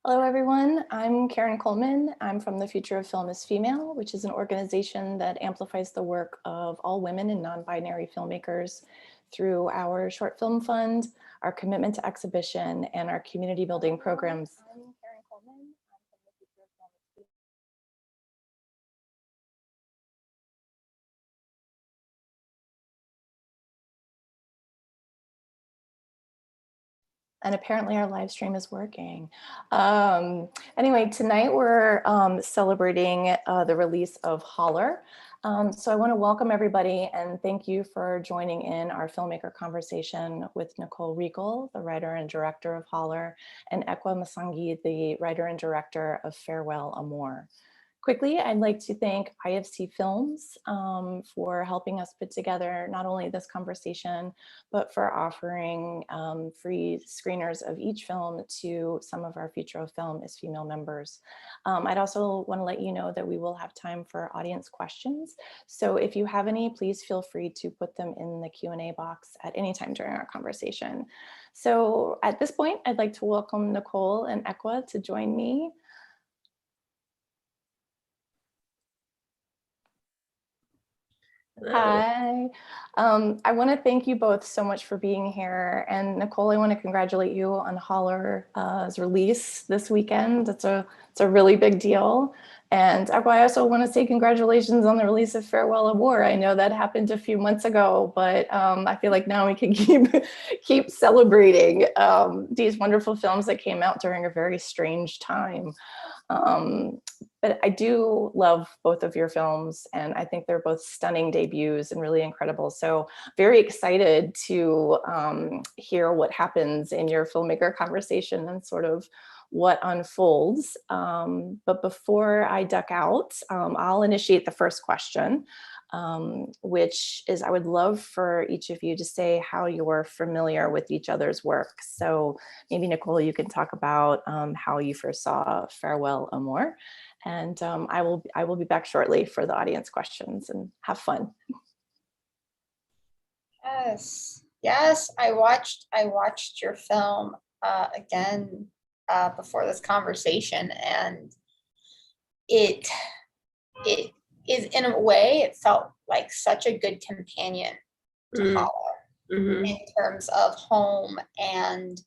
Hello, everyone. I'm Karen Coleman. I'm from The Future of Film is Female, which is an organization that amplifies the work of all women and non-binary filmmakers through our short film fund, our commitment to exhibition, and our community building programs. I'm Karen Coleman. I'm from The Future of Film is Female. And apparently our live stream is working. Anyway, tonight we're celebrating the release of HOLLER. So I want to welcome everybody and thank you for joining in our filmmaker conversation with Nicole Riegel, the writer and director of HOLLER, and Ekwa Msangi, the writer and director of Farewell, AMOR. Quickly, I'd like to thank IFC Films for helping us put together not only this conversation, but for offering free screeners of each film to some of our Future of Film is Female members. I'd also want to let you know that we will have time for audience questions. So if you have any, please feel free to put them in the Q&A box at any time during our conversation. So at this point, I'd like to welcome Nicole and Ekwa to join me. Hi, I want to thank you both so much for being here. And Nicole, I want to congratulate you on HOLLER's release this weekend. It's a really big deal. And I also want to say congratulations on the release of Farewell, AMOR. I know that happened a few months ago, but I feel like now we can keep celebrating these wonderful films that came out during a very strange time. But I do love both of your films, and I think they're both stunning debuts and really incredible. So very excited to hear what happens in your filmmaker conversation and sort of what unfolds. But before I duck out, I'll initiate the first question, which is I would love for each of you to say how you're familiar with each other's work. So maybe Nicole, you can talk about how you first saw Farewell, AMOR. And I will be back shortly for the audience questions, and have fun. Yes, I watched your film again before this conversation, and it is, in a way, it felt like such a good companion to HOLLER in terms of home and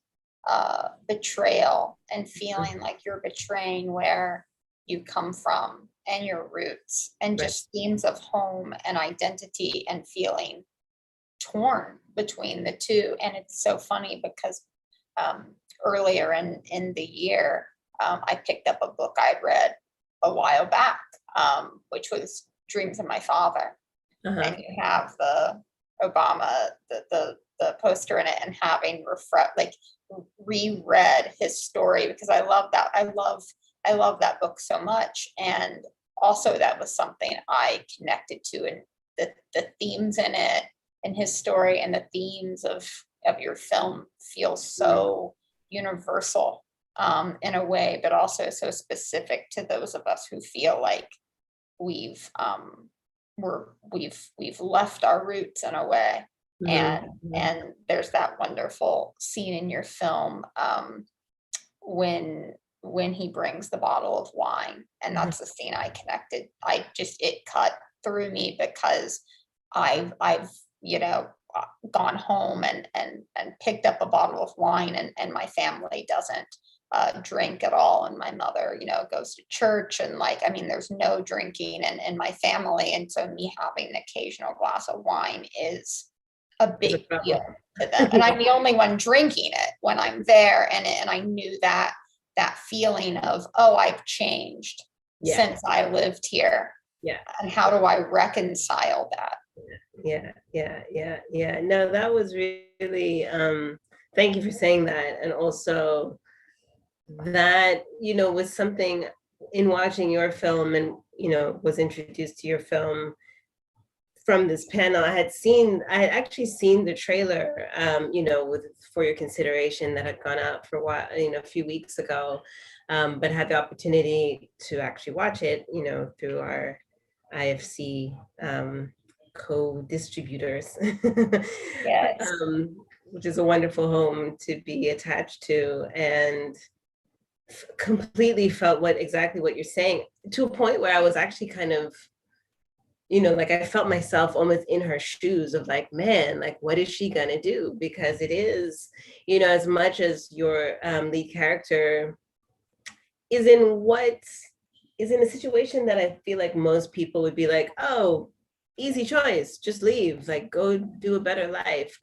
betrayal, and feeling like you're betraying where you come from and your roots, and just themes of home and identity and feeling torn between the two. And it's so funny because earlier in the year, I picked up a book I'd read a while back, which was Dreams of My Father. And you have the Obama, the poster in it, and having reread his story, because I love that. I love that book so much. And also that was something I connected to, and the themes in it and his story and the themes of your film feel so universal in a way, but also so specific to those of us who feel like we've left our roots in a way. And there's that wonderful scene in your film when he brings the bottle of wine, and that's the scene I connected. It cut through me, because I've gone home and picked up a bottle of wine, and my family doesn't drink at all, and my mother goes to church, and there's no drinking in my family, and so me having an occasional glass of wine is a big deal to them. And I'm the only one drinking it when I'm there, and I knew that feeling of, oh, I've changed since I lived here. And how do I reconcile that? No, that was really thank you for saying that. And also that was something in watching your film, and was introduced to your film from this panel. I had actually seen the trailer for your consideration that had gone out for a while, a few weeks ago, but had the opportunity to actually watch it through our IFC co-distributors. Which is a wonderful home to be attached to. And completely felt exactly what you're saying, to a point where I was actually kind of, like I felt myself almost in her shoes of like, man, like what is she gonna do? Because it is, as much as your lead character is in a situation that I feel like most people would be like, oh, easy choice, just leave, like go do a better life.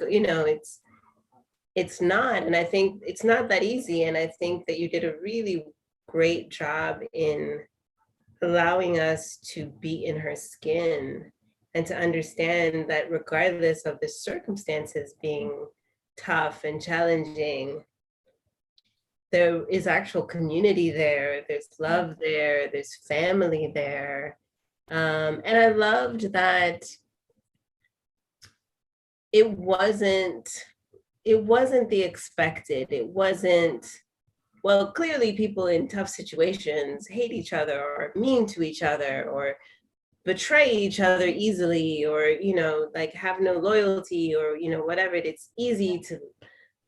It's not. And I think it's not that easy. And I think that you did a really great job in allowing us to be in her skin and to understand that regardless of the circumstances being tough and challenging, there is actual community there, there's love there, there's family there. And I loved that it wasn't the expected. It wasn't, well, clearly people in tough situations hate each other or mean to each other or betray each other easily, or, like have no loyalty, or, whatever. It's easy to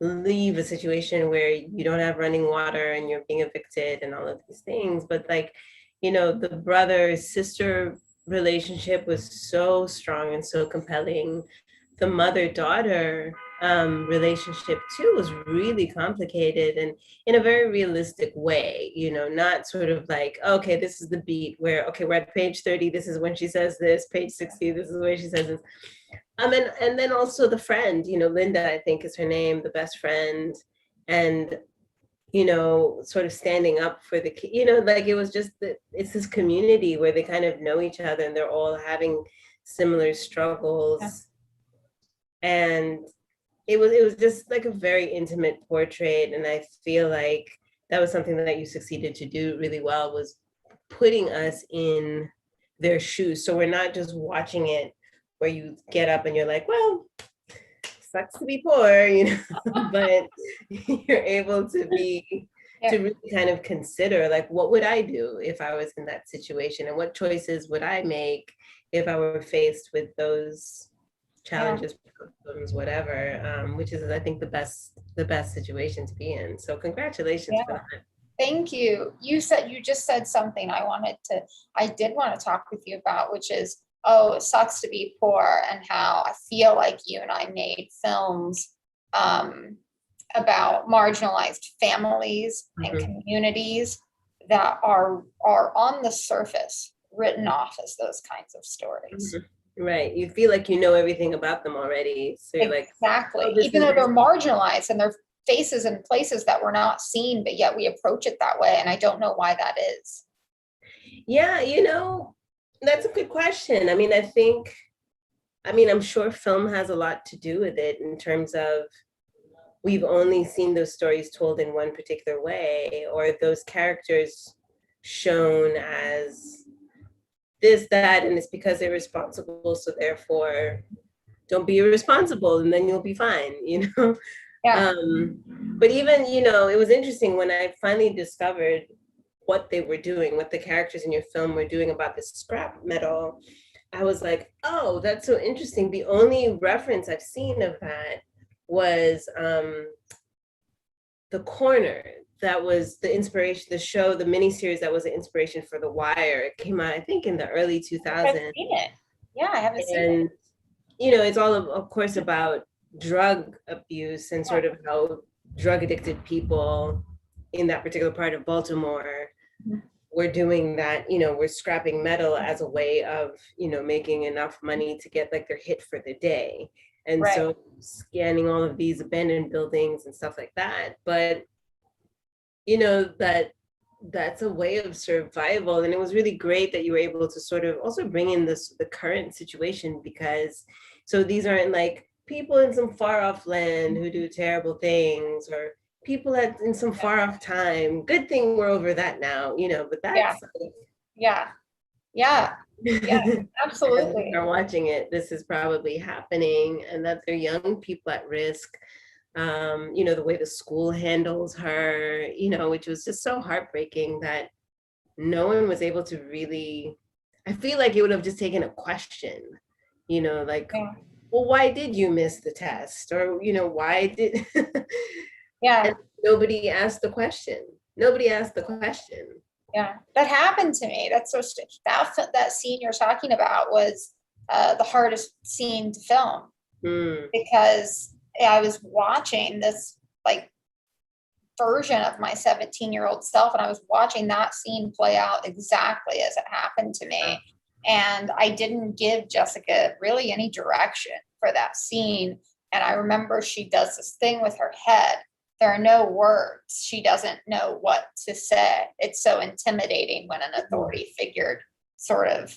leave a situation where you don't have running water and you're being evicted and all of these things. But like, the brother sister relationship was so strong and so compelling. The mother-daughter relationship too was really complicated and in a very realistic way, not sort of like, okay, this is the beat where, okay, we're at page 30, this is when she says this, page 60, this is the way she says this. And then also the friend, Linda, I think is her name, the best friend, and sort of standing up for the kid, like it was just it's this community where they kind of know each other and they're all having similar struggles. Yeah. And it was just like a very intimate portrait. And I feel like that was something that you succeeded to do really well, was putting us in their shoes. So we're not just watching it where you get up and you're like, well, sucks to be poor, but you're able to be, to really kind of consider like, what would I do if I was in that situation? And what choices would I make if I were faced with those challenges, problems, whatever, which is, I think, the best situation to be in. So congratulations for that. Thank you. You just said something I did want to talk with you about, which is, oh, it sucks to be poor, and how I feel like you and I made films about marginalized families and communities that are on the surface written off as those kinds of stories. Right. You feel like you know everything about them already. So you're exactly. Like, oh, even though they're marginalized and their faces in places that we're not seen, but yet we approach it that way. And I don't know why that is. Yeah, that's a good question. I mean, I'm sure film has a lot to do with it in terms of we've only seen those stories told in one particular way, or those characters shown as this, that, and it's because they're responsible, so therefore don't be irresponsible and then you'll be fine, Yeah. But even, it was interesting when I finally discovered what they were doing, what the characters in your film were doing about the scrap metal. I was like, oh, that's so interesting. The only reference I've seen of that was The Corner. That was the inspiration, the show, the miniseries that was the inspiration for The Wire. It came out, I think, in the early 2000s. I haven't seen it. Yeah, I haven't seen it. It's all, of course, about drug abuse and sort of how drug addicted people in that particular part of Baltimore were doing that, we're scrapping metal as a way of, making enough money to get like their hit for the day. And so scanning all of these abandoned buildings and stuff like that. But, that's a way of survival. And it was really great that you were able to sort of also bring in the current situation, because so these aren't like people in some far off land who do terrible things, or people in some far off time. Good thing we're over that now, but that's yeah, absolutely. They're watching it, this is probably happening, and that they're young people at risk. The way the school handles her, which was just so heartbreaking that no one was able to really, I feel like it would have just taken a question, like, well, why did you miss the test? Or, why did, and nobody asked the question, Nobody asked the question. Yeah, that happened to me. That's so that scene you're talking about was the hardest scene to film because I was watching this like version of my 17-year-old self, and I was watching that scene play out exactly as it happened to me. And I didn't give Jessica really any direction for that scene. And I remember she does this thing with her head. There are no words. She doesn't know what to say. It's so intimidating when an authority figure sort of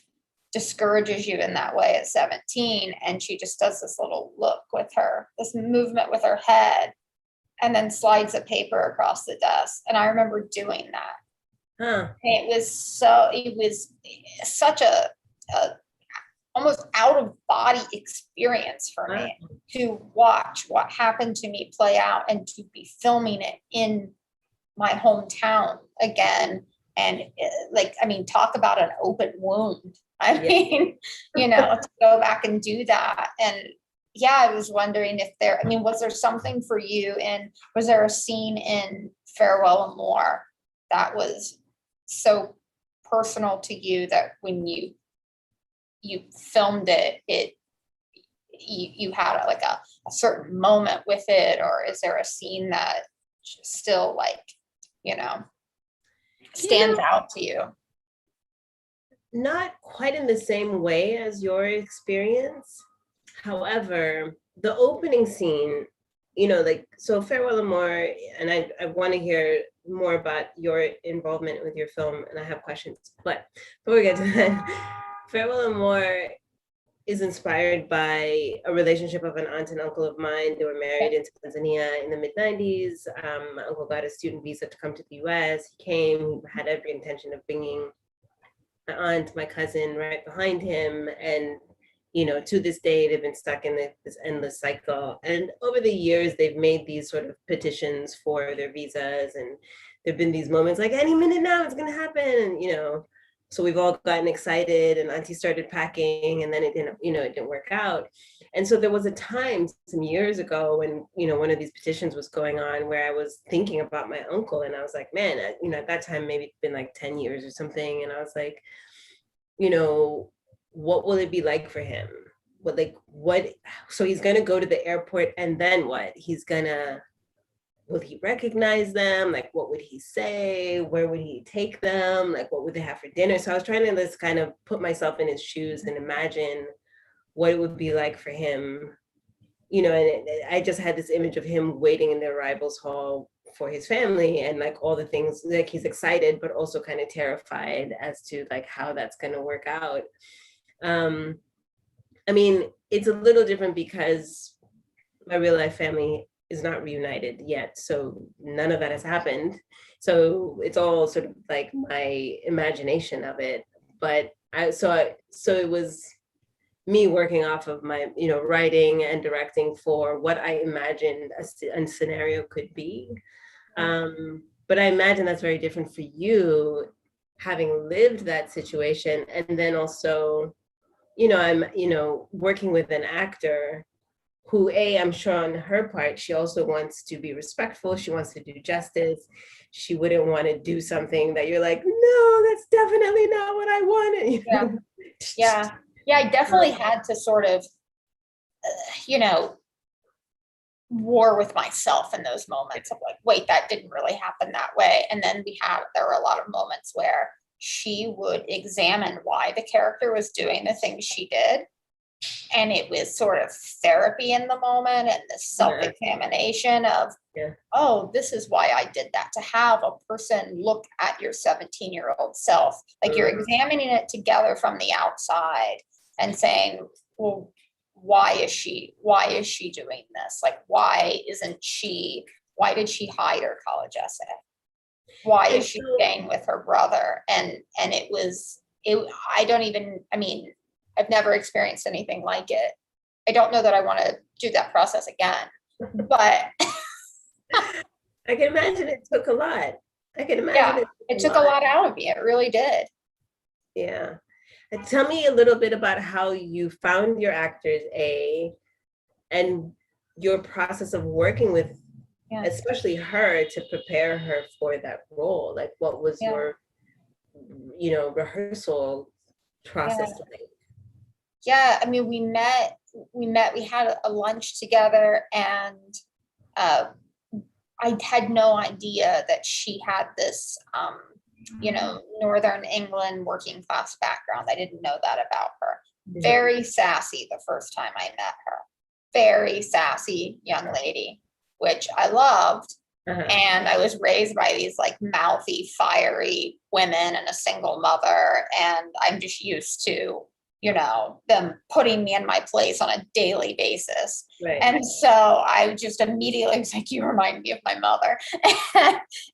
discourages you in that way at 17. And she just does this little look with her, this movement with her head, and then slides a paper across the desk. And I remember doing that. It was such a almost out of body experience for me to watch what happened to me play out and to be filming it in my hometown again. And talk about an open wound. I mean, to go back and do that. And yeah, I was wondering if was there something for you was there a scene in Farewell Amor that was so personal to you that when you filmed it, you had a certain moment with it, or is there a scene that still stands out to you? Not quite in the same way as your experience. However, the opening scene, so Farewell Amor, and I want to hear more about your involvement with your film, and I have questions. But before we get to that, Farewell Amor is inspired by a relationship of an aunt and uncle of mine. They were married in Tanzania in the mid-90s. My uncle got a student visa to come to the US. He came, he had every intention of bringing my aunt, my cousin right behind him. And to this day, they've been stuck in this endless cycle. And over the years, they've made these sort of petitions for their visas. And there've been these moments like, any minute now, it's gonna happen, So we've all gotten excited, and Auntie started packing, and then it didn't work out. And so there was a time some years ago when, one of these petitions was going on where I was thinking about my uncle, and I was like, man, at that time, maybe it's been like 10 years or something. And I was like, what will it be like for him? So he's gonna go to the airport, and then what? Will he recognize them? Like, what would he say? Where would he take them? Like, what would they have for dinner? So I was trying to just kind of put myself in his shoes and imagine what it would be like for him, and I just had this image of him waiting in the arrivals hall for his family, and like all the things, like he's excited, but also kind of terrified as to like how that's going to work out. It's a little different because my real life family is not reunited yet, so none of that has happened. So it's all sort of like my imagination of it. But so it was me working off of my, writing and directing for what I imagined a scenario could be. But I imagine that's very different for you, having lived that situation, and then also, I'm, working with an actor who, I'm sure on her part, she also wants to be respectful. She wants to do justice. She wouldn't want to do something that you're like, no, that's definitely not what I wanted. Yeah. I definitely had to sort of, war with myself in those moments of like, wait, that didn't really happen that way. And then there were a lot of moments where she would examine why the character was doing the things she did. And it was sort of therapy in the moment, and the self-examination of, oh, this is why I did that. To have a person look at your 17-year-old self, like you're examining it together from the outside and saying, well, why is she doing this? Like, why did she hide her college essay? Why is she staying with her brother? And I've never experienced anything like it. I don't know that I want to do that process again, but I can imagine it took a lot. It took a lot out of me. It really did. Yeah. Tell me a little bit about how you found your actors, and your process of working with Yeah. especially her, to prepare her for that role? Like, what was Yeah. your, rehearsal process Yeah. like? Yeah, I mean, we had a lunch together, and uh, I had no idea that she had this, Northern England working class background. I didn't know that about her. Very sassy the first time I met her. Very sassy young lady, which I loved. Uh-huh. And I was raised by these like mouthy, fiery women and a single mother. And I'm just used to, them putting me in my place on a daily basis. Right. And so I just immediately was like, you remind me of my mother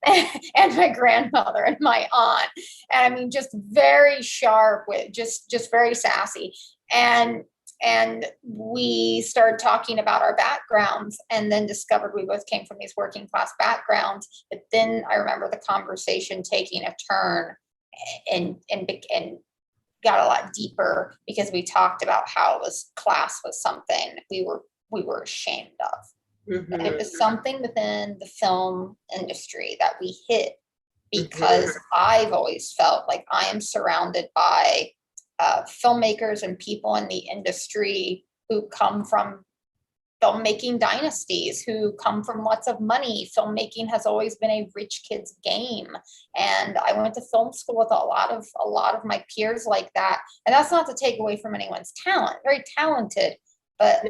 and my grandmother and my aunt. And I mean, just very sharp, with just very sassy. And we started talking about our backgrounds, and then discovered we both came from these working class backgrounds. But then I remember the conversation taking a turn and got a lot deeper, because we talked about how class was something we were ashamed of. And it was something within the film industry that we hit, because I've always felt like I am surrounded by filmmakers and people in the industry who come from filmmaking dynasties, who come from lots of money. Filmmaking has always been a rich kid's game. And I went to film school with a lot of my peers like that. And that's not to take away from anyone's talent, very talented, but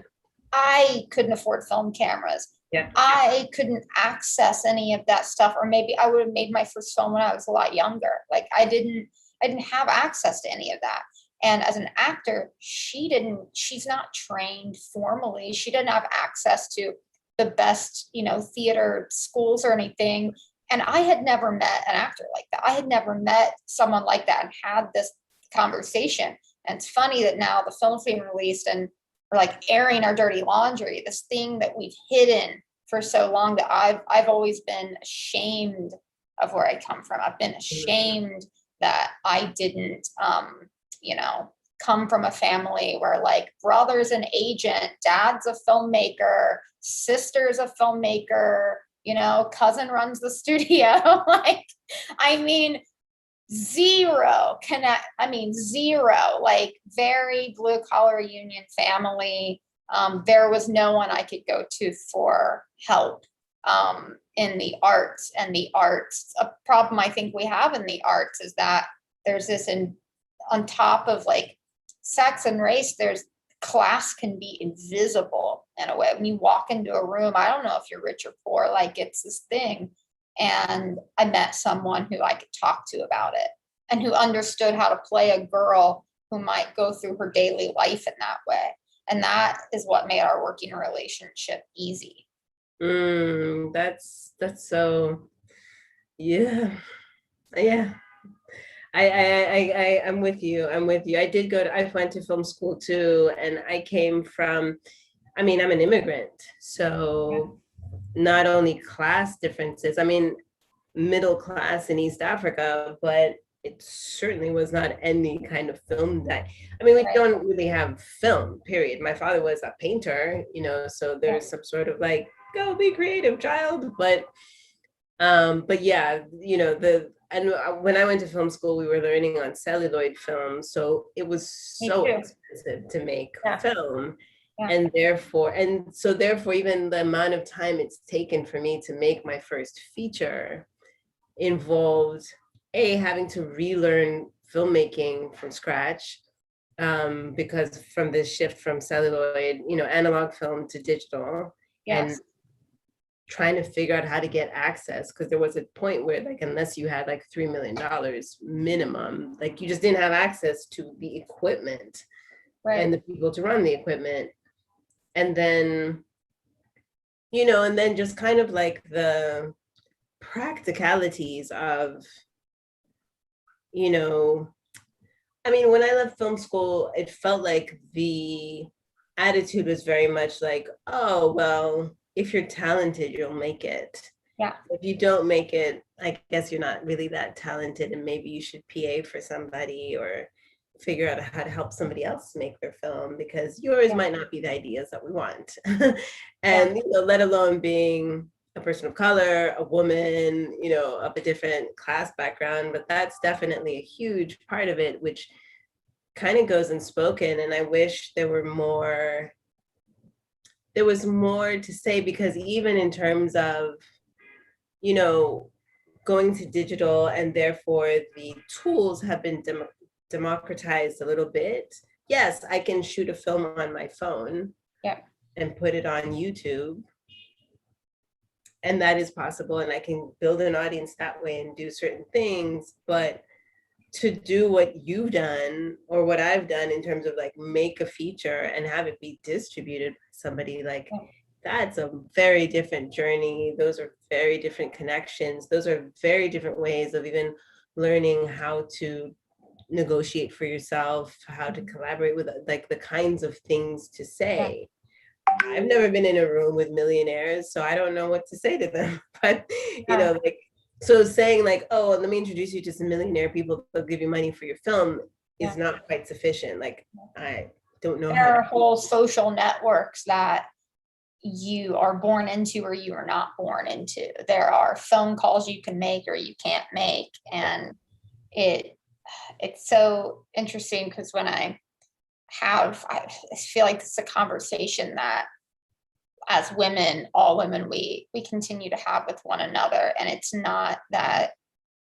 I couldn't afford film cameras. Yeah. I couldn't access any of that stuff, or maybe I would have made my first film when I was a lot younger. Like I didn't have access to any of that. And as an actor, she's not trained formally. She didn't have access to the best, theater schools or anything. And I had never met an actor like that. I had never met someone like that and had this conversation. And it's funny that now the film's being released and we're like airing our dirty laundry, this thing that we've hidden for so long, that I've always been ashamed of where I come from. I've been ashamed that I didn't, come from a family where like brother's an agent, dad's a filmmaker, sister's a filmmaker, cousin runs the studio. Like, I mean, zero, like very blue collar union family. There was no one I could go to for help in the arts. And the arts, a problem I think we have in the arts is that there's this, on top of like sex and race, there's class can be invisible in a way. When you walk into a room, I don't know if you're rich or poor, like it's this thing. And I met someone who I could talk to about it, and who understood how to play a girl who might go through her daily life in that way. And that is what made our working relationship easy. That's so, yeah. I'm with you. I went to film school too, and I came from, I'm an immigrant. So not only class differences, middle class in East Africa, but it certainly was not any kind of film that, we don't really have film, period. My father was a painter, so there's some sort of like, go be creative, child. But yeah, and when I went to film school, we were learning on celluloid film. So it was so expensive to make film. Yeah. And therefore, even the amount of time it's taken for me to make my first feature involved having to relearn filmmaking from scratch, because from this shift from celluloid, analog film to digital. Yes. And trying to figure out how to get access, because there was a point where like, unless you had like $3 million minimum, like you just didn't have access to the equipment and the people to run the equipment. And then, and then just kind of like the practicalities of, when I left film school, it felt like the attitude was very much like, oh, well, if you're talented, you'll make it. Yeah. If you don't make it, I guess you're not really that talented, and maybe you should PA for somebody or figure out how to help somebody else make their film, because yours might not be the ideas that we want. And let alone being a person of color, a woman, you know, of a different class background, but that's definitely a huge part of it, which kind of goes unspoken. And I wish there was more to say, because even in terms of, you know, going to digital and therefore the tools have been democratized a little bit. Yes, I can shoot a film on my phone and put it on YouTube. And that is possible. And I can build an audience that way and do certain things. But to do what you've done or what I've done in terms of like make a feature and have it be distributed by somebody, like that's a very different journey. Those are very different connections. Those are very different ways of even learning how to negotiate for yourself, how to collaborate with, like the kinds of things to say. I've never been in a room with millionaires, so I don't know what to say to them. But you know, like, so saying like, oh, let me introduce you to some millionaire people that'll give you money for your film is not quite sufficient. Like, I don't know. There are whole social networks that you are born into or you are not born into. There are phone calls you can make or you can't make. And it's so interesting because when I feel like it's a conversation that as women, all women, we continue to have with one another. And it's not that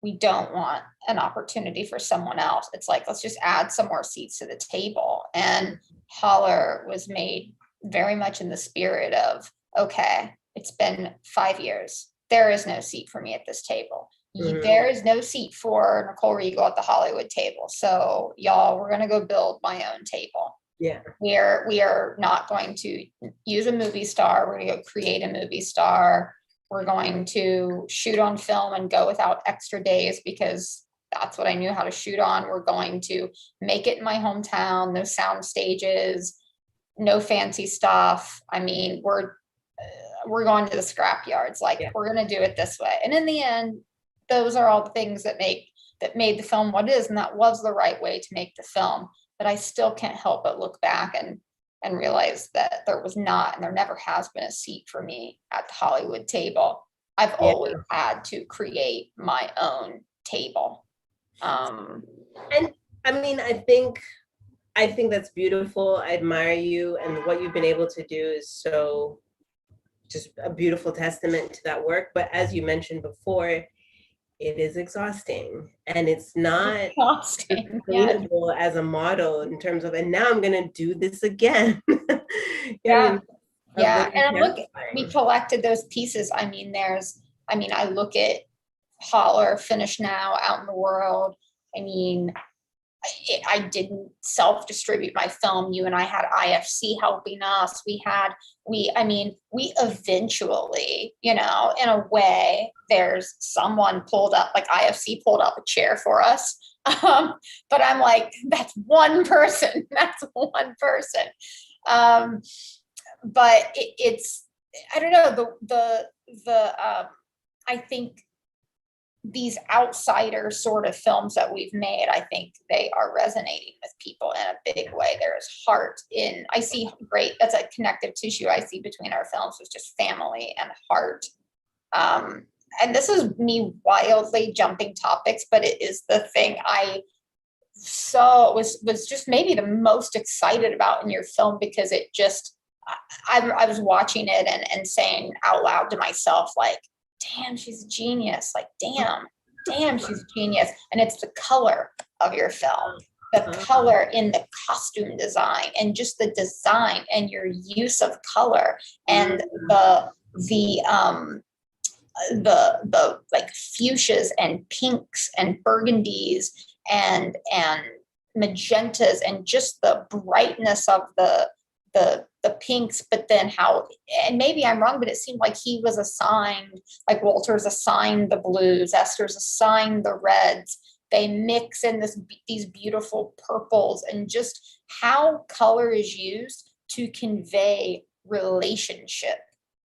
we don't want an opportunity for someone else. It's like, let's just add some more seats to the table. And Holler was made very much in the spirit of, okay, it's been 5 years. There is no seat for me at this table. There is no seat for Nicole Riegel at the Hollywood table. So y'all, we're going to go build my own table. Yeah. We are not going to use a movie star. We're going to go create a movie star. We're going to shoot on film and go without extra days because that's what I knew how to shoot on. We're going to make it in my hometown, no sound stages, no fancy stuff. I mean, we're going to the scrap yards. Like, we're going to do it this way. And in the end, those are all the things that made the film what it is. And that was the right way to make the film. But I still can't help but look back and realize that there was not, and there never has been a seat for me at the Hollywood table. I've always had to create my own table. And I mean, I think that's beautiful. I admire you, and what you've been able to do is so just a beautiful testament to that work. But as you mentioned before, it is exhausting, and it's not sustainable as a model in terms of, and now I'm gonna do this again. And look, we collected those pieces. I mean, I look at Holler Finish Now out in the world. I mean, I didn't self-distribute my film. You and I had IFC helping us. We eventually, you know, in a way, there's someone pulled up, like IFC pulled up a chair for us. But I'm like, that's one person. That's one person. But it's, I don't know, I think these outsider sort of films that we've made, I think they are resonating with people in a big way. There is heart I see that's a connective tissue I see between our films, is just family and heart. And this is me wildly jumping topics, but it is the thing I was just maybe the most excited about in your film, because it just, I was watching it and saying out loud to myself, like, damn, she's a genius. Like, damn, she's a genius. And it's the color of your film, the color in the costume design, and just the design and your use of color, and the like fuchsias and pinks and burgundies and magentas, and just the brightness of the pinks. But then how, and maybe I'm wrong, but it seemed like he was assigned, like Walter's assigned the blues, Esther's assigned the reds. They mix in these beautiful purples, and just how color is used to convey relationship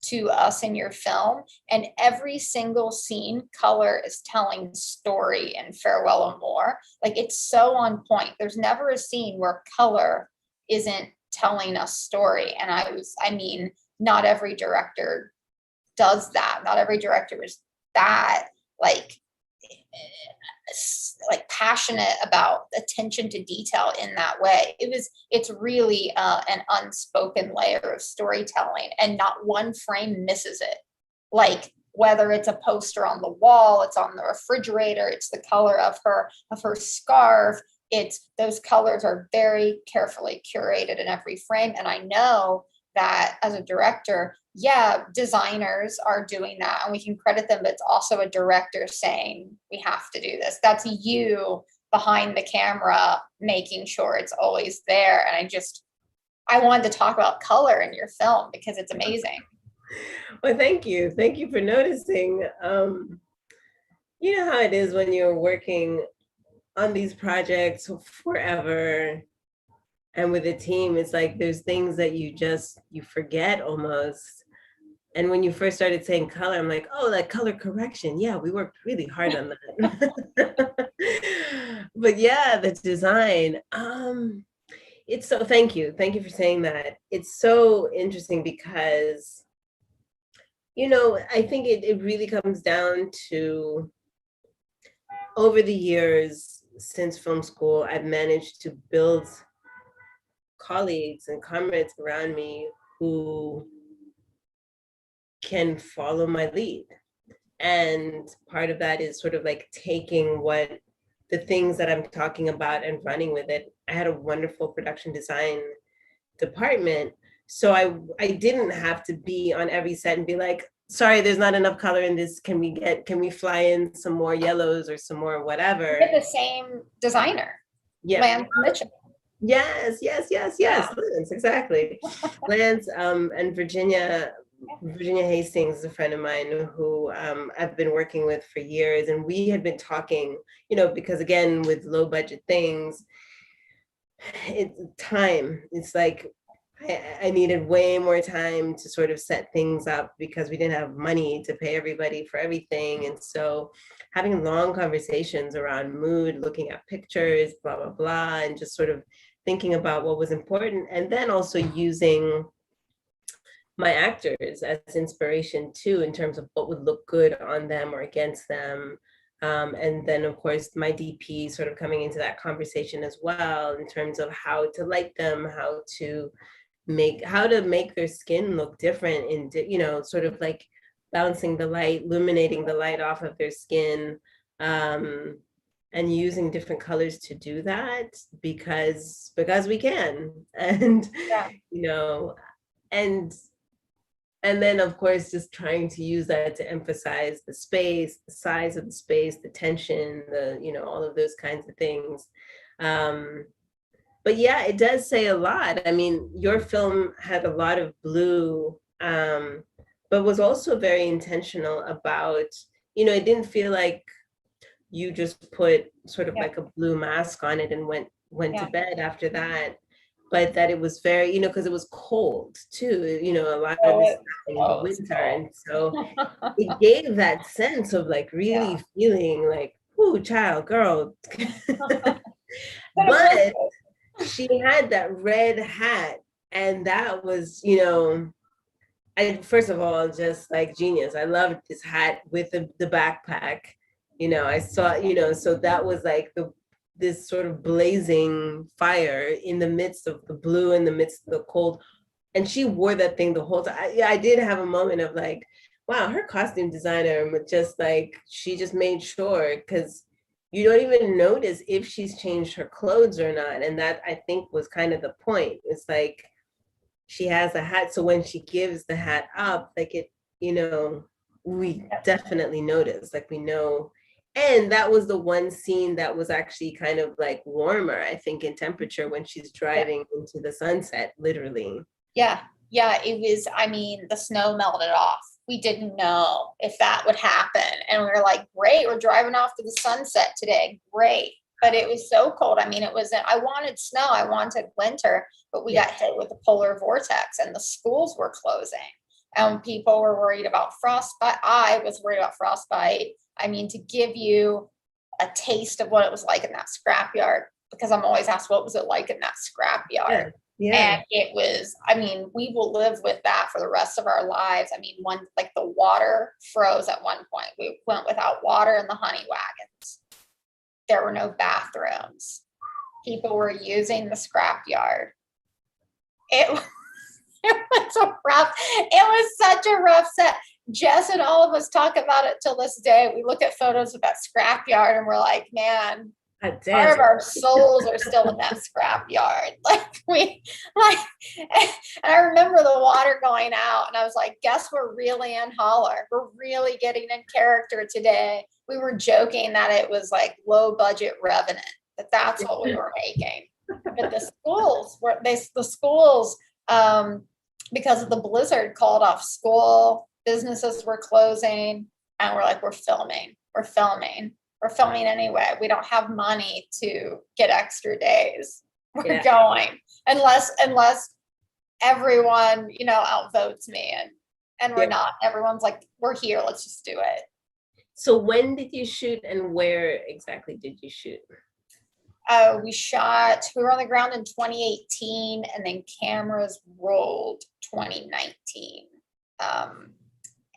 to us in your film. And every single scene, color is telling story in Farewell and More. Like, it's so on point. There's never a scene where color isn't telling a story. And not every director does that. Not every director is that like passionate about attention to detail in that way. It's really an unspoken layer of storytelling, and not one frame misses it. Like whether it's a poster on the wall, it's on the refrigerator, it's the color of her scarf. It's those colors are very carefully curated in every frame. And I know that as a director, yeah, designers are doing that and we can credit them, but it's also a director saying, we have to do this. That's you behind the camera, making sure it's always there. And I wanted to talk about color in your film because it's amazing. Well, thank you. Thank you for noticing. You know how it is when you're working on these projects forever and with a team, it's like there's things that you forget almost. And when you first started saying color, I'm like, oh, that color correction. Yeah, we worked really hard on that. But yeah, the design. It's so, thank you. Thank you for saying that. It's so interesting because, you know, I think it really comes down to, over the years since film school, I've managed to build colleagues and comrades around me who can follow my lead. And part of that is sort of like taking the things that I'm talking about and running with it. I had a wonderful production design department. So I didn't have to be on every set and be like, sorry, there's not enough color in this. Can we fly in some more yellows or some more whatever? You're the same designer. Yeah. Lance Mitchell. Yes. Yeah. Lance, exactly. Lance and Virginia Hastings is a friend of mine who I've been working with for years. And we had been talking, you know, because again, with low budget things, it's time. It's like, I needed way more time to sort of set things up because we didn't have money to pay everybody for everything. And so having long conversations around mood, looking at pictures, blah, blah, blah, and just sort of thinking about what was important. And then also using my actors as inspiration too, in terms of what would look good on them or against them. And then of course, my DP sort of coming into that conversation as well, in terms of how to light them, how to make their skin look different, in, you know, sort of like bouncing the light, illuminating the light off of their skin, and using different colors to do that because we can. And you know, and then of course just trying to use that to emphasize the space, the size of the space, the tension, the, you know, all of those kinds of things. But yeah, it does say a lot. I mean, your film had a lot of blue, but was also very intentional about, you know, it didn't feel like you just put sort of like a blue mask on it and went to bed after that, but that it was very, you know, because it was cold too, you know, a lot of this in the winter. And so it gave that sense of like really feeling like, ooh, child, girl. But she had that red hat, and that was, you know, first of all, just like genius. I loved this hat with the backpack. You know, I saw, you know, so that was like this sort of blazing fire in the midst of the blue, in the midst of the cold. And she wore that thing the whole time. I did have a moment of like, wow, her costume designer, just like, she just made sure, because you don't even notice if she's changed her clothes or not. And that, I think, was kind of the point. It's like, she has a hat, so when she gives the hat up, like it, you know, we definitely notice, like we know. And that was the one scene that was actually kind of like warmer, I think, in temperature, when she's driving into the sunset, literally. Yeah, it was, I mean, the snow melted off. We didn't know if that would happen. And we were like, great, we're driving off to the sunset today, great. But it was so cold. I mean, I wanted snow, I wanted winter, but we got hit with the polar vortex and the schools were closing. And people were worried about frostbite. I was worried about frostbite. I mean, to give you a taste of what it was like in that scrapyard, because I'm always asked, what was it like in that scrapyard? Yeah. And it was, I mean, we will live with that for the rest of our lives. I mean, one, like the water froze at one point. We went without water in the honey wagons. There were no bathrooms. People were using the scrapyard. It, it was a rough, it was such a rough set. Jess and all of us talk about it till this day. We look at photos of that scrapyard and we're like, man, part of our souls are still in that scrapyard. And I remember the water going out and I was like, guess we're really in Holler. We're really getting in character today. We were joking that it was like low budget Revenant, that's what we were making. But the schools, because of the blizzard, called off school, businesses were closing, and we're like, we're filming anyway. We don't have money to get extra days. We're going unless everyone, outvotes me and we're not. Everyone's like, we're here, let's just do it. So when did you shoot and where exactly did you shoot? We were on the ground in 2018 and then cameras rolled 2019.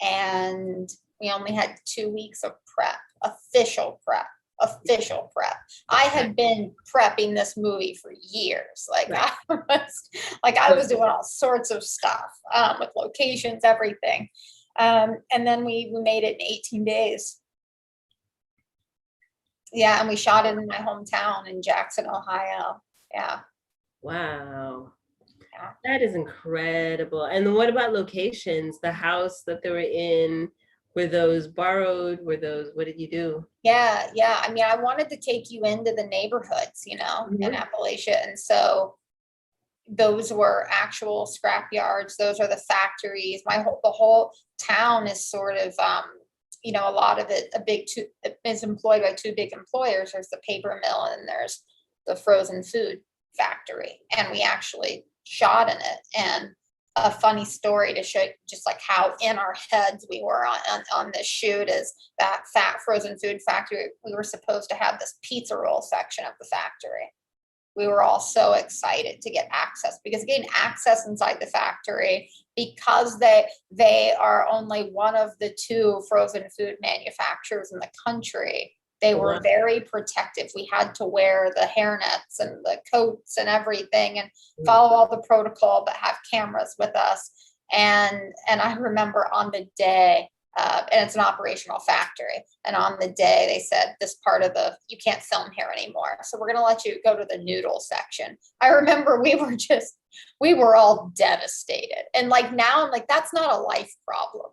And we only had 2 weeks of prep, official prep. I had been prepping this movie for years. I was doing all sorts of stuff with locations, everything. And then we made it in 18 days. Yeah, and we shot it in my hometown in Jackson, Ohio. Yeah. Wow. Yeah. That is incredible. And what about locations? The house that they were in, were those borrowed? What did you do? Yeah. I mean, I wanted to take you into the neighborhoods, in Appalachia. And so those were actual scrap yards. Those are the factories. The whole town is sort of, a lot of it, is employed by 2 big employers. There's the paper mill and there's the frozen food factory. And we actually shot in it. And a funny story to show just like how in our heads we were on this shoot is that frozen food factory. We were supposed to have this pizza roll section of the factory. We were all so excited to get access, because getting access inside the factory, because they are only one of the 2 frozen food manufacturers in the country, they were very protective. We had to wear the hairnets and the coats and everything and follow all the protocol, but have cameras with us. And I remember on the day, and it's an operational factory. And on the day they said, this part of you can't film here anymore. So we're going to let you go to the noodle section. I remember we were all devastated. And now I'm like, that's not a life problem.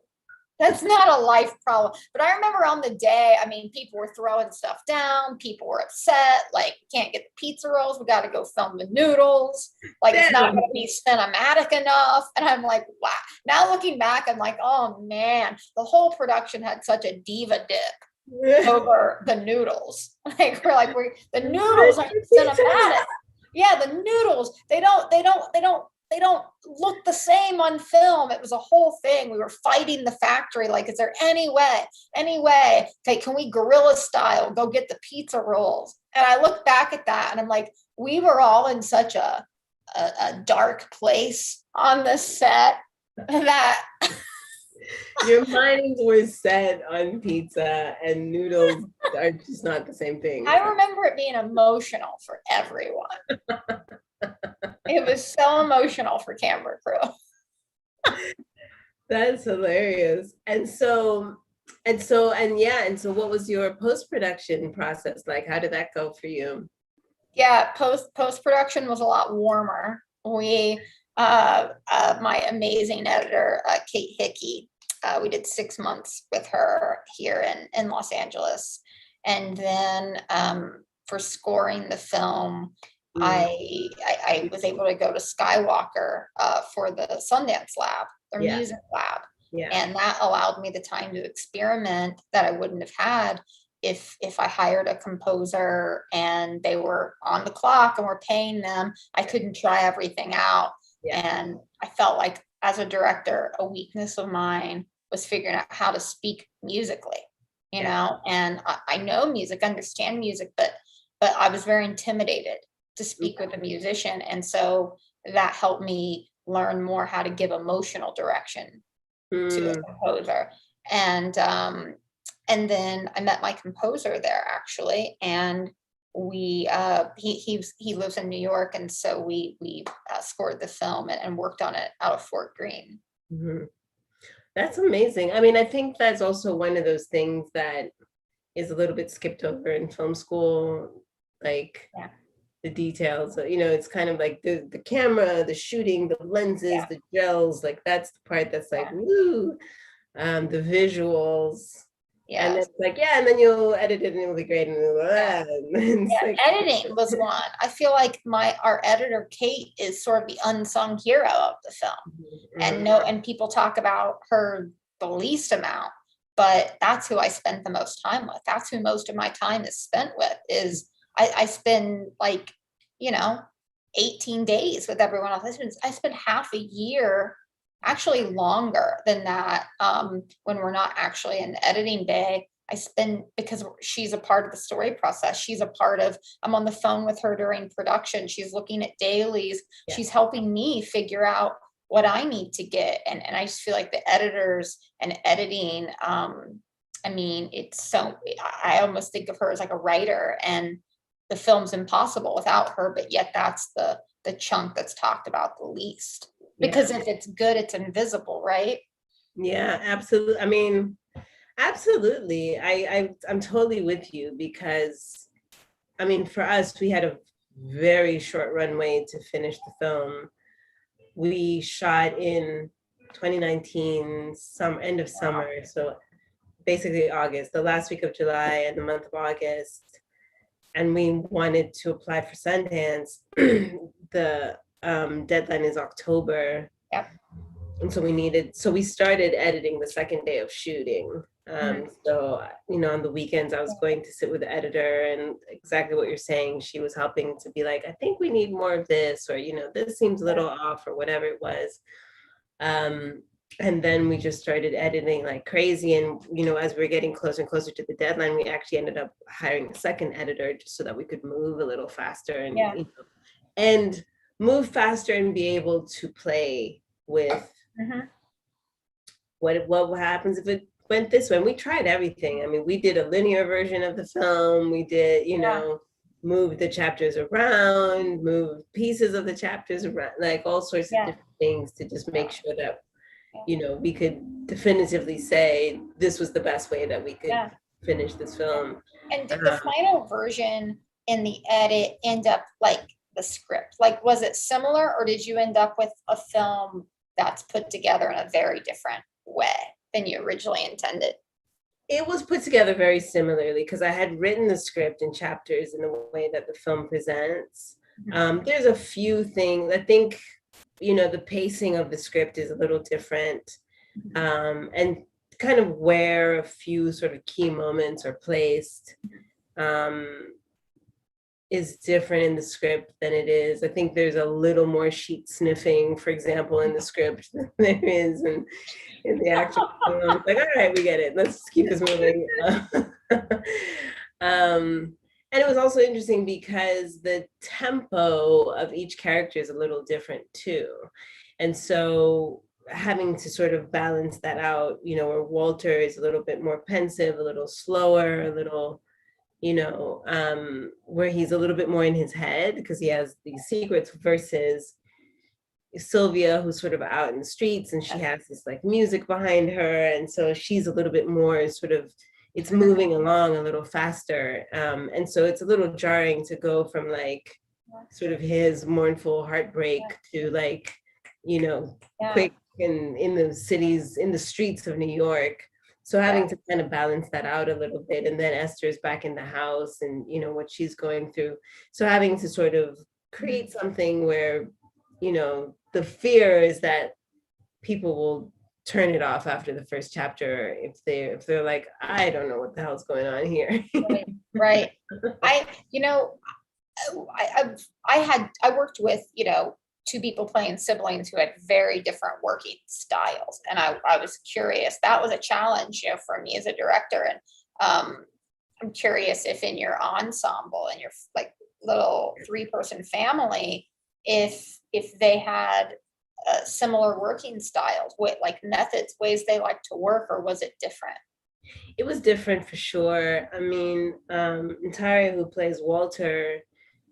That's not a life problem. But I remember on the day, I mean, people were throwing stuff down. People were upset. Like, we can't get the pizza rolls. We got to go film the noodles. It's not going to be cinematic enough. And I'm like, wow. Now looking back, I'm like, oh man, the whole production had such a diva dip over the noodles. The noodles are cinematic. Yeah, the noodles, they don't look the same on film. It was a whole thing. We were fighting the factory. Is there any way, okay, can we guerrilla style go get the pizza rolls? And I look back at that and I'm like, we were all in such a dark place on the set that your minds were set on pizza, and noodles are just not the same thing. I remember it being emotional for everyone. It was so emotional for camera crew. That's hilarious. And so what was your post-production process like? How did that go for you? Yeah, post-production was a lot warmer. We, my amazing editor, Kate Hickey, we did 6 months with her here in Los Angeles. And then for scoring the film, I was able to go to Skywalker for the Sundance Lab, their music lab. Yeah. And that allowed me the time to experiment that I wouldn't have had if I hired a composer and they were on the clock and we're paying them. I couldn't try everything out. Yeah. And I felt like, as a director, a weakness of mine was figuring out how to speak musically, you know, and I know music, understand music, but I was very intimidated to speak with a musician. And so that helped me learn more how to give emotional direction to a composer. And then I met my composer there actually, and he lives in New York, and so we scored the film and worked on it out of Fort Greene. Mhm. That's amazing. I mean, I think that's also one of those things that is a little bit skipped over in film school, like Yeah. the details. You know, it's kind of like the camera, the shooting, the lenses, Yeah. the gels, like that's the part that's like, Yeah. woo, the visuals. And Yes. it's like, yeah, and then you'll edit it and it'll be great. And, Yeah. it's Yeah, like, editing was one. I feel like our editor Kate is sort of the unsung hero of the film. And and people talk about her the least amount, but that's who I spent the most time with. That's who most of my time is spent with. Is I spend like, 18 days with everyone else. I spend half a year, actually longer than that, when we're not actually in editing bay. I spend, because she's a part of the story process. She's a part of, I'm on the phone with her during production. She's looking at dailies. Yeah. She's helping me figure out what I need to get. And I just feel like the editors and editing, I mean, it's so, I almost think of her as like a writer, and the film's impossible without her, but yet that's the chunk that's talked about the least. Because if it's good, it's invisible, right? Yeah, absolutely. I mean, absolutely. I'm totally with you, because I mean, for us, we had a very short runway to finish the film. We shot in 2019, end of summer, so basically August, the last week of July and the month of August. And we wanted to apply for Sundance. The deadline is October. Yep. And so we started editing the second day of shooting. So, on the weekends, I was going to sit with the editor, and exactly what you're saying, she was helping to be like, I think we need more of this, or, this seems a little off, or whatever it was. And then we just started editing like crazy. And, as we were getting closer and closer to the deadline, we actually ended up hiring a second editor just so that we could move a little faster and, and move faster and be able to play with what happens if it went this way. And we tried everything. I mean, we did a linear version of the film. We did, move the chapters around, move pieces of the chapters around, like all sorts of different things to just make sure that, we could definitively say this was the best way that we could finish this film. And did the final version in the edit end up like the script? Like, was it similar, or did you end up with a film that's put together in a very different way than you originally intended? It was put together very similarly, because I had written the script in chapters in the way that the film presents. There's a few things, I think, the pacing of the script is a little different, and kind of where a few sort of key moments are placed is different in the script than it is. I think there's a little more sheet sniffing, for example, in the script than there is in the actual film. It's like, all right, we get it. Let's keep this moving. And it was also interesting because the tempo of each character is a little different too. And so having to sort of balance that out, where Walter is a little bit more pensive, a little slower, a little, where he's a little bit more in his head because he has these secrets, versus Sylvia, who's sort of out in the streets, and she has this like music behind her. And so she's a little bit more sort of, it's moving along a little faster. And so it's a little jarring to go from like sort of his mournful heartbreak to like, quick and in the cities, in the streets of New York. So having to kind of balance that out a little bit. And then Esther's back in the house and, what she's going through. So having to sort of create something where, the fear is that people will turn it off after the first chapter if they're like, I don't know what the hell's going on here. Right. I worked with, two people playing siblings who had very different working styles. And I was curious, that was a challenge, for me as a director. And I'm curious if in your ensemble and your like little 3-person family, if they had similar working styles, like methods, ways they like to work, or was it different? It was different for sure. I mean, Ntaria, who plays Walter,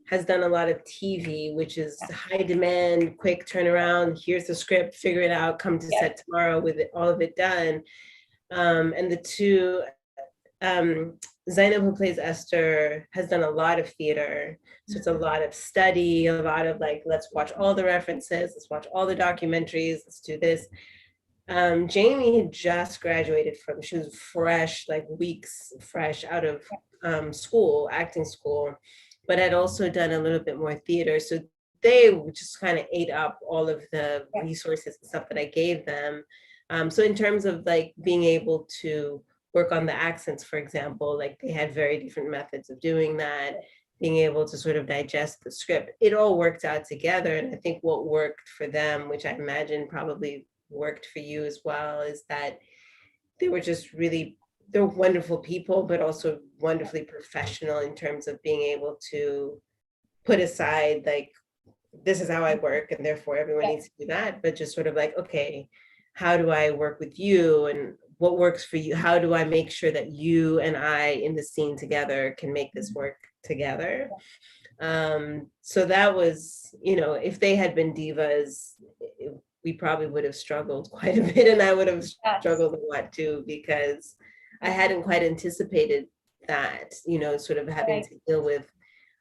has done a lot of TV, which is high demand, quick turnaround. Here's the script, figure it out, come to set tomorrow with all of it done. And the two, Zainab, who plays Esther, has done a lot of theater. So it's a lot of study, a lot of like, let's watch all the references, let's watch all the documentaries, let's do this. Jamie had just graduated she was fresh, like weeks fresh out of school, acting school, but had also done a little bit more theater. So they just kind of ate up all of the resources and stuff that I gave them. So in terms of like being able to work on the accents, for example, like they had very different methods of doing that, being able to sort of digest the script. It all worked out together. And I think what worked for them, which I imagine probably worked for you as well, is that they were just really, they're wonderful people, but also wonderfully professional in terms of being able to put aside like, this is how I work and therefore everyone needs to do that, but just sort of like, okay, how do I work with you and what works for you? How do I make sure that you and I in the scene together can make this work together? So that was, if they had been divas, we probably would have struggled quite a bit, and I would have struggled a lot too, because I hadn't quite anticipated that, sort of having to deal with,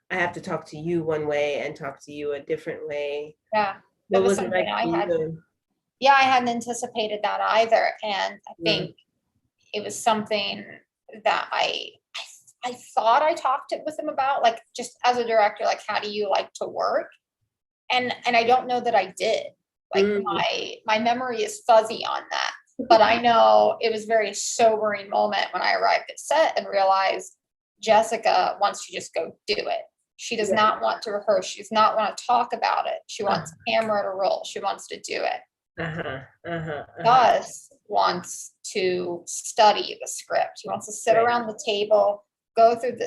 I have to talk to you one way and talk to you a different way. Yeah. What was it like for you? Yeah, I hadn't anticipated that either. And I think it was something that I thought I talked with him about, like, just as a director, like, how do you like to work? And I don't know that I did. Like my memory is fuzzy on that, but I know it was a very sobering moment when I arrived at set and realized Jessica wants to just go do it. She does not want to rehearse. She does not want to talk about it. She wants camera to roll. She wants to do it. Gus wants to study the script. He wants to sit around the table, go through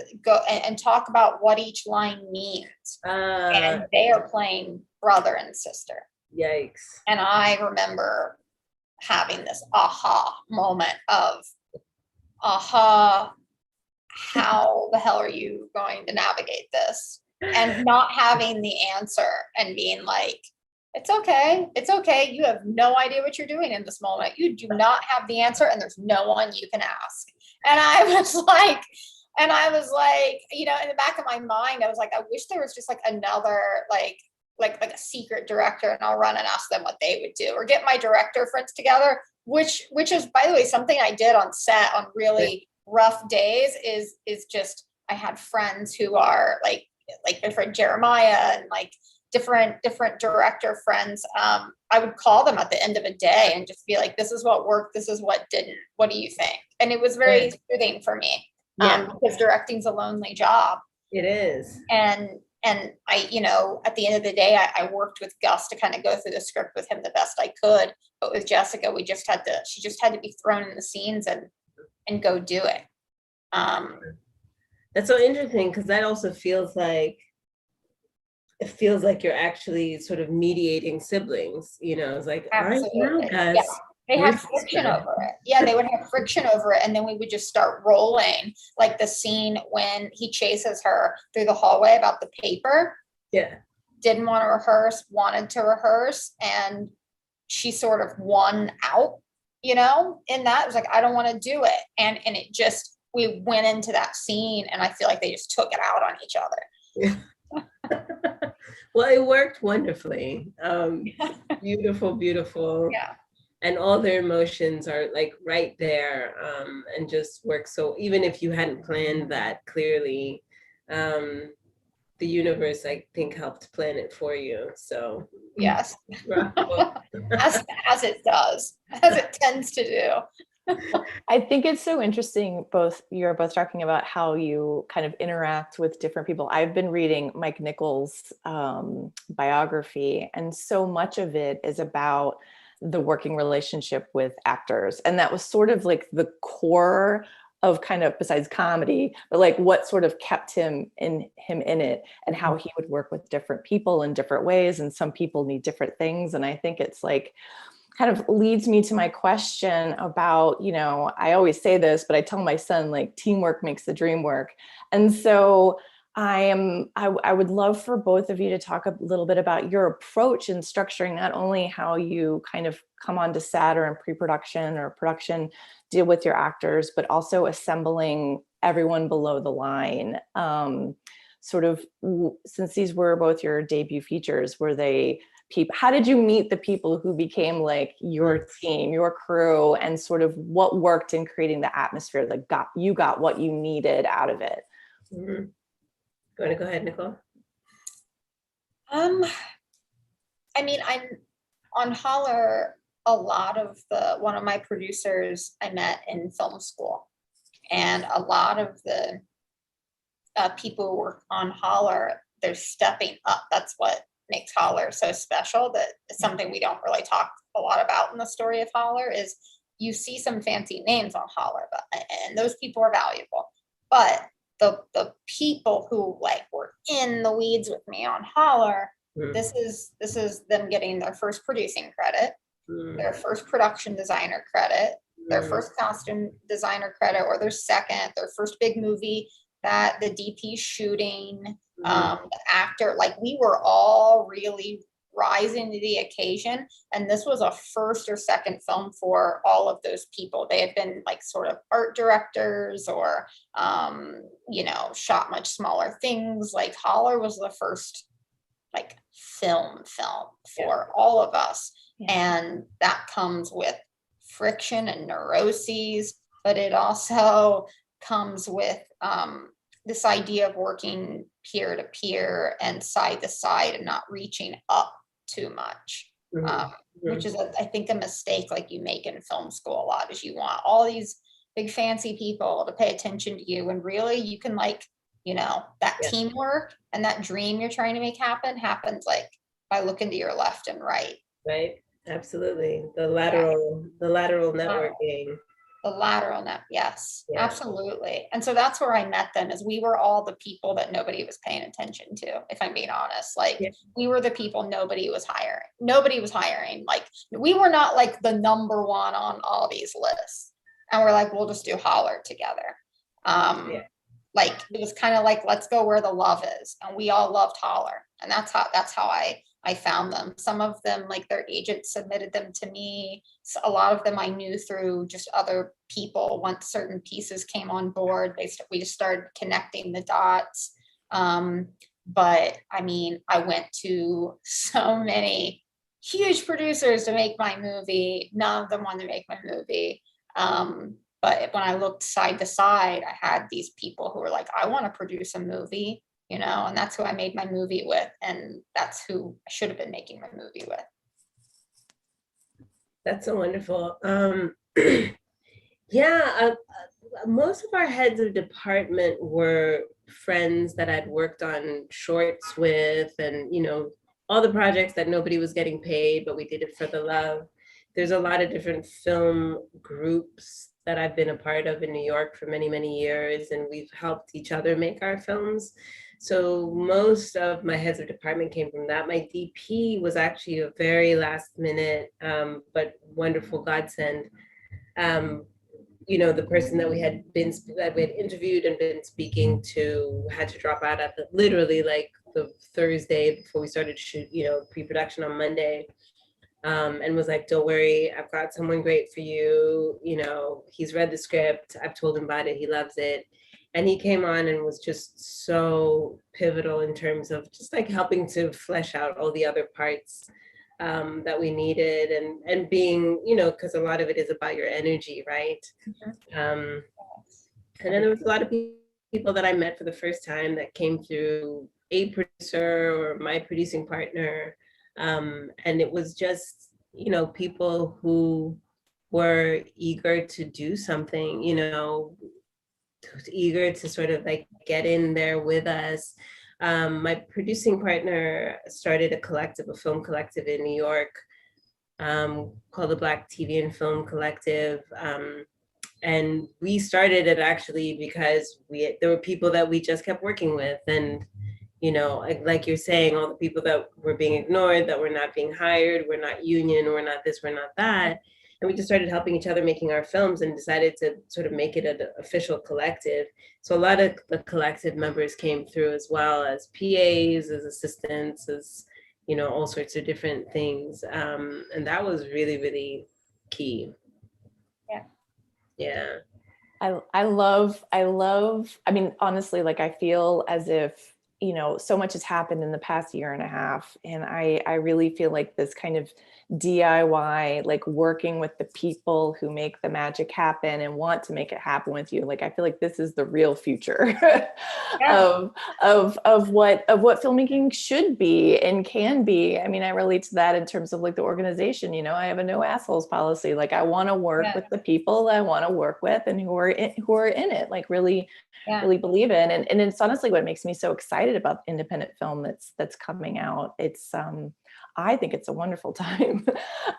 and talk about what each line means. And they are playing brother and sister. Yikes. And I remember having this aha moment of, how the hell are you going to navigate this? And not having the answer and being like, it's okay. You have no idea what you're doing in this moment. You do not have the answer and there's no one you can ask. And I was like, in the back of my mind, I was like, I wish there was just like another, like a secret director, and I'll run and ask them what they would do, or get my director friends together, which is, by the way, something I did on set on really rough days is just, I had friends who are like my friend Jeremiah and like different director friends. I would call them at the end of a day and just be like, this is what worked, this is what didn't, what do you think? And it was very soothing for me, because directing's a lonely job. It is. And I, at the end of the day, I worked with Gus to kind of go through the script with him the best I could. But with Jessica, she just had to be thrown in the scenes and go do it. That's so interesting, because that also feels like you're actually sort of mediating siblings, it's like, absolutely. all right, now, Gus, they have friction over it. Yeah, they would have friction over it. And then we would just start rolling, like the scene when he chases her through the hallway about the paper. Yeah. Didn't want to rehearse, wanted to rehearse. And she sort of won out, in that. It was like, I don't want to do it. And it just, we went into that scene and I feel like they just took it out on each other. Yeah. Well, it worked wonderfully. Beautiful. Yeah. And all their emotions are like right there, and just work. So even if you hadn't planned that clearly, the universe, I think, helped plan it for you. So yes, as it does, as it tends to do. I think it's so interesting. You're both talking about how you kind of interact with different people. I've been reading Mike Nichols' biography, and so much of it is about the working relationship with actors. And that was sort of like the core of kind of, besides comedy, but like what sort of kept him in it, and how he would work with different people in different ways. And some people need different things. And I think it's like, kind of leads me to my question about, you know, I always say this, but I tell my son, like, teamwork makes the dream work. And so I would love for both of you to talk a little bit about your approach in structuring not only how you kind of come onto set or in pre-production or production, deal with your actors, but also assembling everyone below the line. Sort of, since these were both your debut features, were they people, how did you meet the people who became like your team, your crew, and sort of what worked in creating the atmosphere that got what you needed out of it? Mm-hmm. You want to go ahead, Nicole? I mean, I'm on Holler. A lot of one of my producers I met in film school, and a lot of the people who work on Holler, they're stepping up. That's what makes Holler so special. That is something we don't really talk a lot about in the story of Holler. Is you see some fancy names on Holler, and those people are valuable, but the people who like were in the weeds with me on Holler, this is them getting their first producing credit, their first production designer credit, their first costume designer credit, or their second, their first big movie that the DP shooting, the actor, like we were all really rising to the occasion. And this was a first or second film for all of those people. They had been like sort of art directors or, you know, shot much smaller things. Like Holler was the first like film for all of us. Yeah. And that comes with friction and neuroses, but it also comes with this idea of working peer to peer and side to side and not reaching up too much, which is, I think, a mistake like you make in film school a lot, is you want all these big fancy people to pay attention to you, and really you can, like, you know, that teamwork and that dream you're trying to make happens like by looking to your left and right. Right, absolutely. The lateral networking. The lateral net, yes, absolutely. And so that's where I met them, is we were all the people that nobody was paying attention to, if I'm being honest. Like we were the people nobody was hiring. Like we were not like the number one on all these lists. And we're like, we'll just do Holler together. Like it was kind of like, let's go where the love is. And we all loved Holler. And that's how I found them. Some of them, like their agents submitted them to me. So a lot of them I knew through just other people. Once certain pieces came on board, we just started connecting the dots. But I mean, I went to so many huge producers to make my movie. None of them wanted to make my movie. But when I looked side to side, I had these people who were like, I want to produce a movie. You know, and that's who I made my movie with. And that's who I should have been making my movie with. That's so wonderful. Most of our heads of department were friends that I'd worked on shorts with, and, you know, all the projects that nobody was getting paid, but we did it for the love. There's a lot of different film groups that I've been a part of in New York for many, many years, and we've helped each other make our films. So most of my heads of department came from that. My DP was actually a very last minute, but wonderful godsend. You know, the person that we had interviewed and been speaking to had to drop out at literally like the Thursday before we started shoot, you know, pre-production on Monday. And was like, don't worry, I've got someone great for you. You know, he's read the script. I've told him about it. He loves it. And he came on and was just so pivotal in terms of just like helping to flesh out all the other parts that we needed, and being, you know, because a lot of it is about your energy, right? And then there was a lot of people that I met for the first time that came through a producer or my producing partner. And it was just, you know, people who were eager to do something, you know, eager to sort of like get in there with us. My producing partner started a film collective in New York called the Black TV and Film Collective. And we started it actually because there were people that we just kept working with. And, you know, like you're saying, all the people that were being ignored, that were not being hired, we're not union, we're not this, we're not that. And we just started helping each other making our films and decided to sort of make it an official collective. So a lot of the collective members came through, as well as PAs, as assistants, as, you know, all sorts of different things. And that was really, really key. Yeah. Yeah. I mean, honestly, like, I feel as if, you know, so much has happened in the past year and a half. And I really feel like this kind of DIY, like working with the people who make the magic happen and want to make it happen with you. Like, I feel like this is the real future Yeah. of what filmmaking should be and can be. I mean, I relate to that in terms of like the organization, you know, I have a no assholes policy. Like, I want to work Yeah. with the people I want to work with and who are in it, like really Yeah. really believe in. And it's honestly what makes me so excited about independent film that's coming out. It's I think it's a wonderful time. But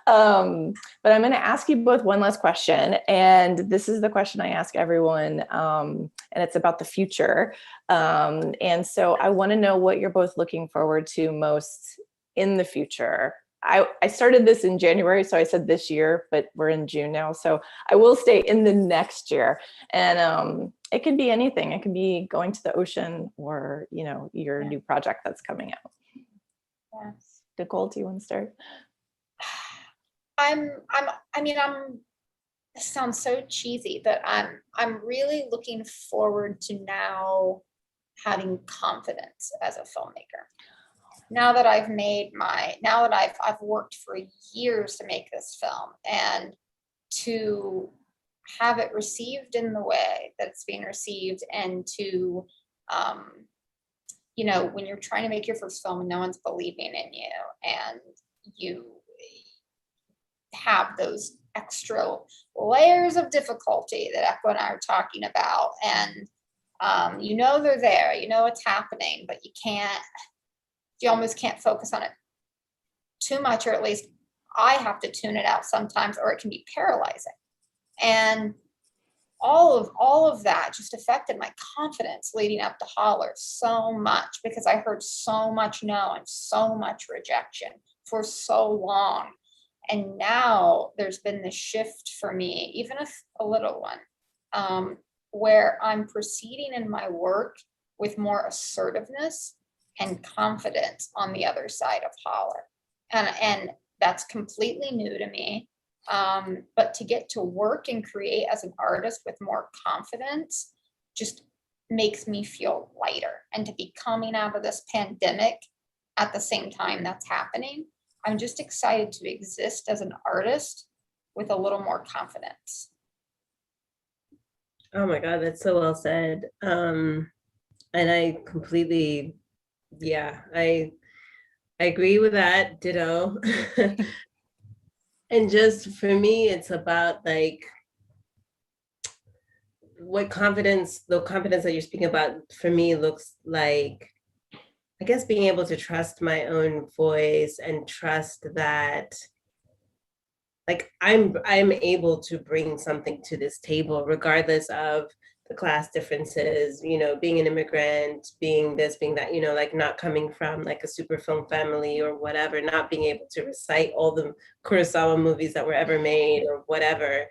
I'm going to ask you both one last question. And this is the question I ask everyone. And it's about the future. And so I want to know what you're both looking forward to most in the future. I started this in January, so I said this year, but we're in June now. So I will stay in the next year. And it can be anything. It can be going to the ocean or, you know, your new project that's coming out. Yes. Nicole, do you want to start? This sounds so cheesy, but I'm really looking forward to now having confidence as a filmmaker. Now that I've worked for years to make this film, and to have it received in the way that it's being received, and to, you know, when you're trying to make your first film and no one's believing in you, and you have those extra layers of difficulty that Ekwa and I are talking about, and you know they're there, you know it's happening, but you almost can't focus on it too much, or at least I have to tune it out sometimes, or it can be paralyzing. And all of that just affected my confidence leading up to Holler so much, because I heard so much no and so much rejection for so long. And now there's been this shift for me, even if a little one, where I'm proceeding in my work with more assertiveness and confidence on the other side of Holler. And that's completely new to me. But to get to work and create as an artist with more confidence just makes me feel lighter. And to be coming out of this pandemic at the same time that's happening, I'm just excited to exist as an artist with a little more confidence. Oh my God, that's so well said. And I completely, I agree with that, ditto. And just for me, it's about like the confidence that you're speaking about for me looks like, I guess, being able to trust my own voice and trust that like I'm able to bring something to this table regardless of the class differences, you know, being an immigrant, being this, being that, you know, like not coming from like a super film family or whatever, not being able to recite all the Kurosawa movies that were ever made or whatever.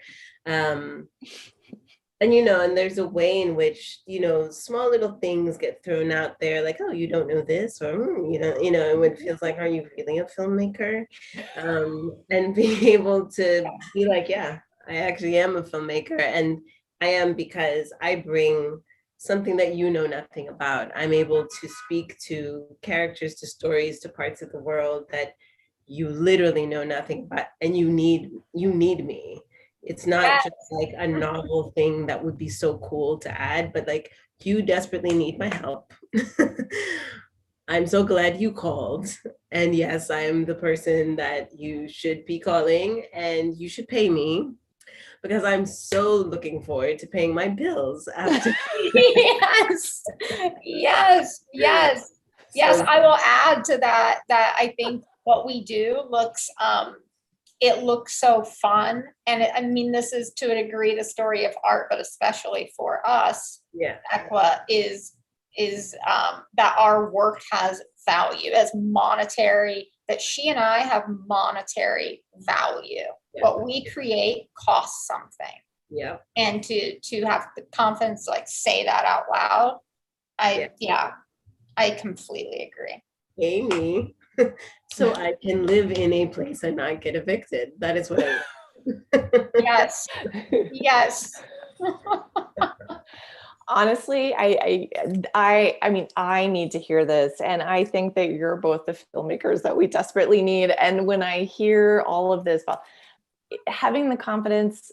And, you know, and there's a way in which, you know, small little things get thrown out there, like, oh, you don't know this, or, you know, and it feels like, are you really a filmmaker? And being able to be like, yeah, I actually am a filmmaker. And I am, because I bring something that you know nothing about. I'm able to speak to characters, to stories, to parts of the world that you literally know nothing about, and you need me. It's not just like a novel thing that would be so cool to add, but like, you desperately need my help. I'm so glad you called. And yes, I am the person that you should be calling, and you should pay me, because I'm so looking forward to paying my bills after. Yes, yes, yes, yes. So, I will add to that I think what we do looks it looks so fun. And I mean, this is to a degree the story of art, but especially for us, Yeah. Ekwa is that our work has value as monetary, that she and I have monetary value. Yeah. What we create costs something. Yeah. And to have the confidence to like say that out loud, I completely agree. Amy, so I can live in a place and not get evicted. That is what I Yes. Yes. Honestly, I mean, I need to hear this, and I think that you're both the filmmakers that we desperately need. And when I hear all of this, well, having the confidence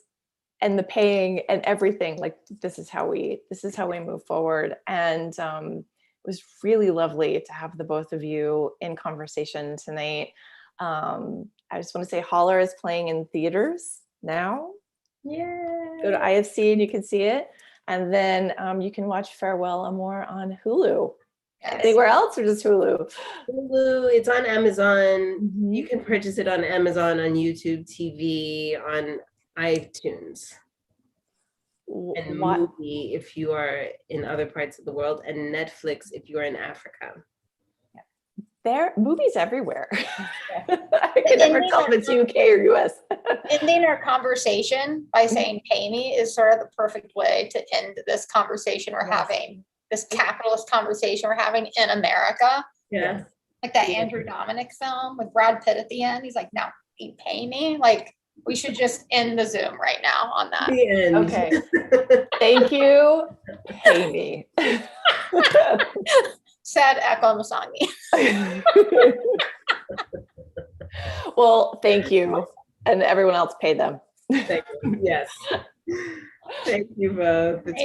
and the paying and everything, like this is how we move forward. And it was really lovely to have the both of you in conversation tonight. I just want to say HOLLER is playing in theaters now. Yay. Go to IFC and you can see it. And then you can watch Farewell Amor on Hulu. Yes. Anywhere else or just Hulu? Hulu, it's on Amazon. Mhm. You can purchase it on Amazon, on YouTube TV, on iTunes. And What? Movie if you are in other parts of the world, and Netflix if you are in Africa. There are movies everywhere. I can never tell if it's UK or US. Ending our conversation by saying pay me is sort of the perfect way to end this conversation we're having, this capitalist conversation we're having in America. Yeah. Like that Andrew Dominic film with Brad Pitt at the end. He's like, now you pay me. Like, we should just end the Zoom right now on that. The end. Okay. Thank you. Pay me. Said Ekwa Msangi. Well, thank you. And everyone else pay them. Thank you. Yes. Thank you both. It's